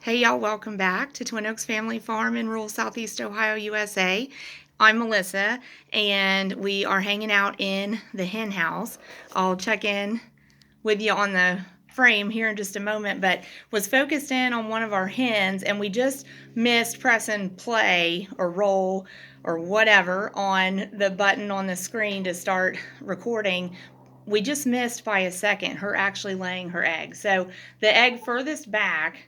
Hey y'all, welcome back to Twin Oaks Family Farm in rural Southeast Ohio, USA. I'm Melissa and we are hanging out in the hen house. I'll check in with you on the frame here in just a moment, but was focused in on one of our hens and we just missed pressing play or roll or whatever on the button on the screen to start recording. We just missed by a second her actually laying her egg. So the egg furthest back,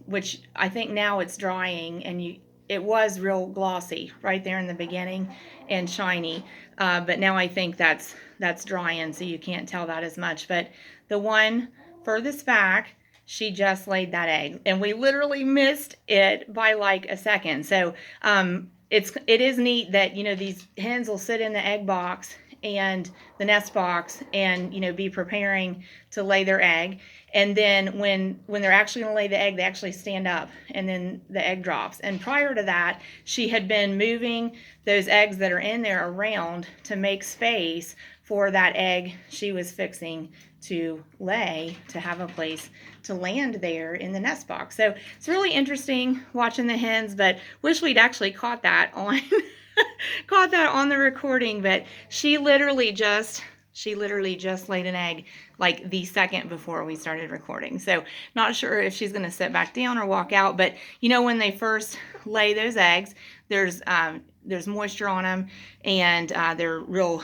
which I think now it's drying, and it was real glossy right there in the beginning and shiny, but now I think that's drying, so you can't tell that as much. But the one furthest back, she just laid that egg, and we literally missed it by like a second. So it is neat that these hens will sit in the egg box and the nest box and be preparing to lay their egg, and then when they're actually going to lay the egg, they actually stand up and then the egg drops. And prior to that, she had been moving those eggs that are in there around to make space for that egg she was fixing to lay, to have a place to land there in the nest box. So it's really interesting watching the hens, but wish we'd actually caught that on caught that on the recording. But she literally just laid an egg like the second before we started recording. So not sure if she's going to sit back down or walk out, but when they first lay those eggs, there's moisture on them, and they're real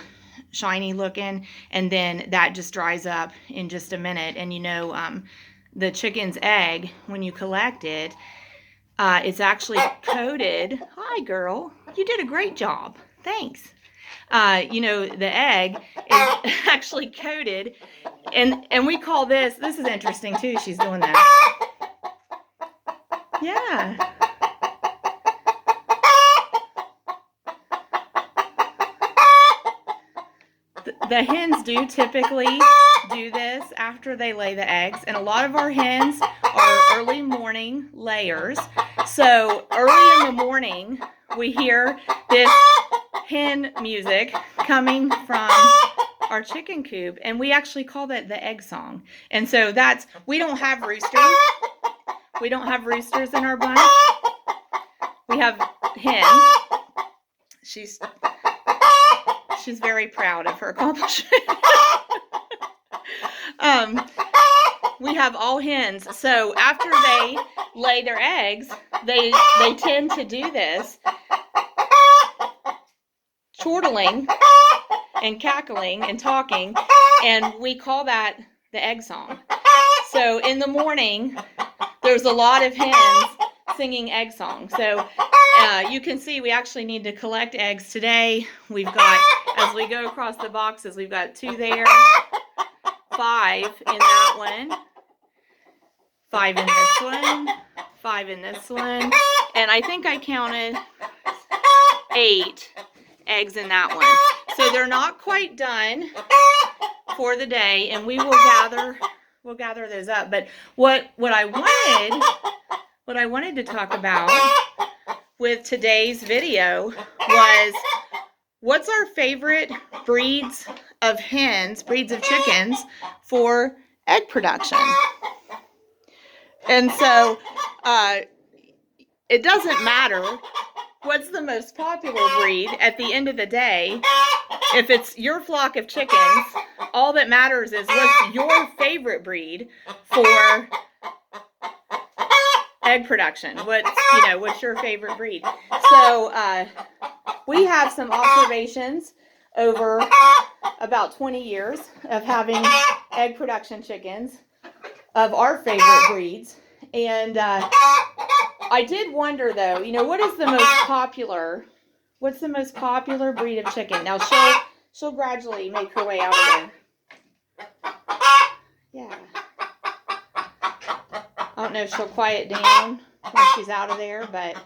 shiny looking, and then that just dries up in just a minute. And the chicken's egg, when you collect it, it's actually coated. Hi girl, you did a great job, thanks. The egg is actually coated, and we call this is interesting too, she's doing that. Yeah. The hens do typically do this after they lay the eggs, and a lot of our hens are early morning layers. So early in the morning, we hear this hen music coming from our chicken coop, and we actually call that the egg song. And so we don't have roosters. We don't have roosters in our bunch. We have hens. She's very proud of her accomplishment. We have all hens. So after they lay their eggs, they tend to do this, chortling and cackling and talking, and we call that the egg song. So in the morning, there's a lot of hens singing egg songs. So you can see we actually need to collect eggs today. We've got, as we go across the boxes, we've got 2 there, 5 in that one, 5 in this one, 5 in this one, and I think I counted 8 eggs in that one. So they're not quite done for the day, and we'll gather those up. But what I wanted to talk about with today's video was, what's our favorite breeds of hens, breeds of chickens for egg production? And so it doesn't matter what's the most popular breed at the end of the day. If it's your flock of chickens, all that matters is what's your favorite breed for egg production. What's your favorite breed? So we have some observations over about 20 years of having egg production chickens of our favorite breeds. And I did wonder though, what's the most popular breed of chicken? Now she'll gradually make her way out of there. Yeah. I don't know if she'll quiet down when she's out of there, but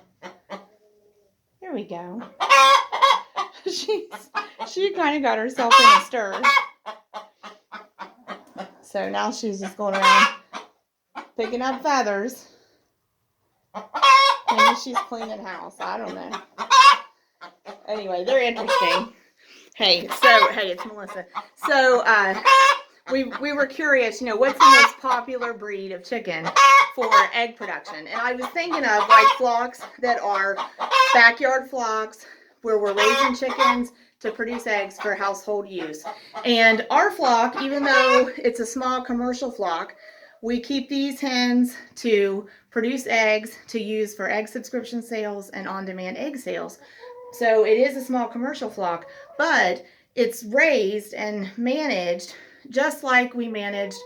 here we go. She kind of got herself in a stir. So now she's just going around picking up feathers. Maybe she's cleaning house. I don't know. Anyway, they're interesting. Hey, it's Melissa. So we were curious, what's the most popular breed of chicken for egg production? And I was thinking of like flocks that are backyard flocks where we're raising chickens to produce eggs for household use. And our flock, even though it's a small commercial flock, we keep these hens to produce eggs to use for egg subscription sales and on-demand egg sales. So it is a small commercial flock, but it's raised and managed just like we managed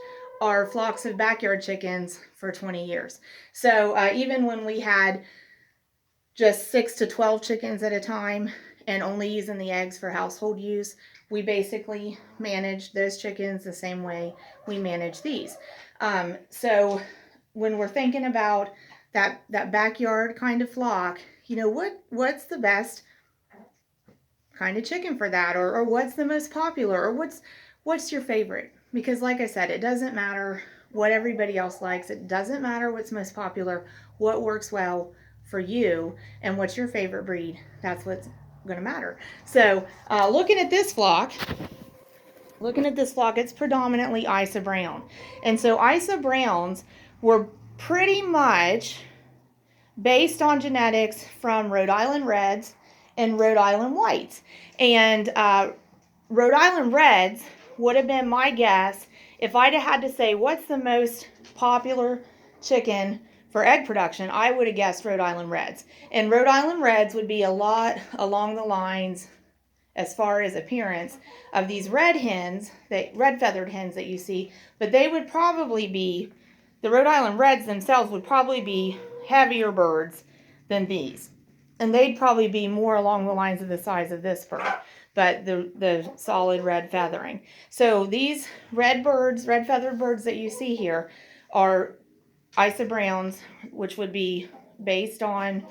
our flocks of backyard chickens for 20 years. So even when we had just 6 to 12 chickens at a time and only using the eggs for household use, we basically managed those chickens the same way we manage these. So when we're thinking about that backyard kind of flock, what's the best kind of chicken for that, or what's the most popular, or what's your favorite? Because like I said, it doesn't matter what everybody else likes. It doesn't matter what's most popular. What works well for you and what's your favorite breed, that's what's going to matter. So looking at this flock, it's predominantly Isa Brown. And so Isa Browns were pretty much based on genetics from Rhode Island Reds and Rhode Island Whites. And Rhode Island Reds would have been my guess if I'd have had to say what's the most popular chicken for egg production. I would have guessed Rhode Island Reds. And Rhode Island Reds would be a lot along the lines, as far as appearance, of these red feathered hens that you see. But they would probably be, the Rhode Island Reds themselves would probably be heavier birds than these. And they'd probably be more along the lines of the size of this bird, but the solid red feathering. So these red feathered birds that you see here are Isa Browns, which would be based on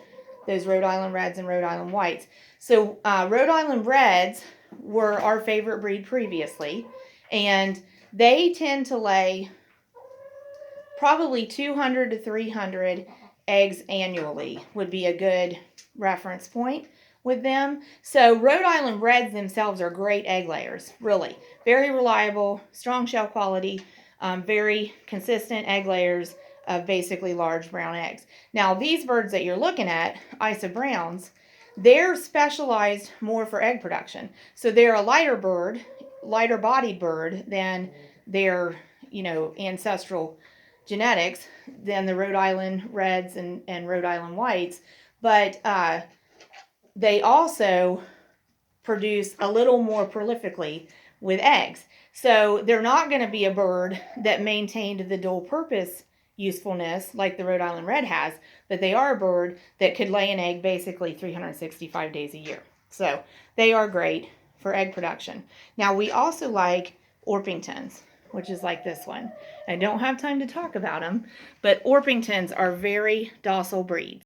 those Rhode Island Reds and Rhode Island Whites. So Rhode Island Reds were our favorite breed previously, and they tend to lay probably 200 to 300 eggs annually would be a good reference point with them. So Rhode Island Reds themselves are great egg layers, really. Very reliable, strong shell quality, very consistent egg layers of basically large brown eggs. Now these birds that you're looking at, Isa Browns, they're specialized more for egg production. So they're a lighter bodied bird than their, ancestral genetics than the Rhode Island Reds and Rhode Island Whites. But they also produce a little more prolifically with eggs. So they're not going to be a bird that maintained the dual purpose usefulness like the Rhode Island Red has, but they are a bird that could lay an egg basically 365 days a year. So they are great for egg production. Now we also like Orpingtons, which is like this one. I don't have time to talk about them, but Orpingtons are very docile breeds.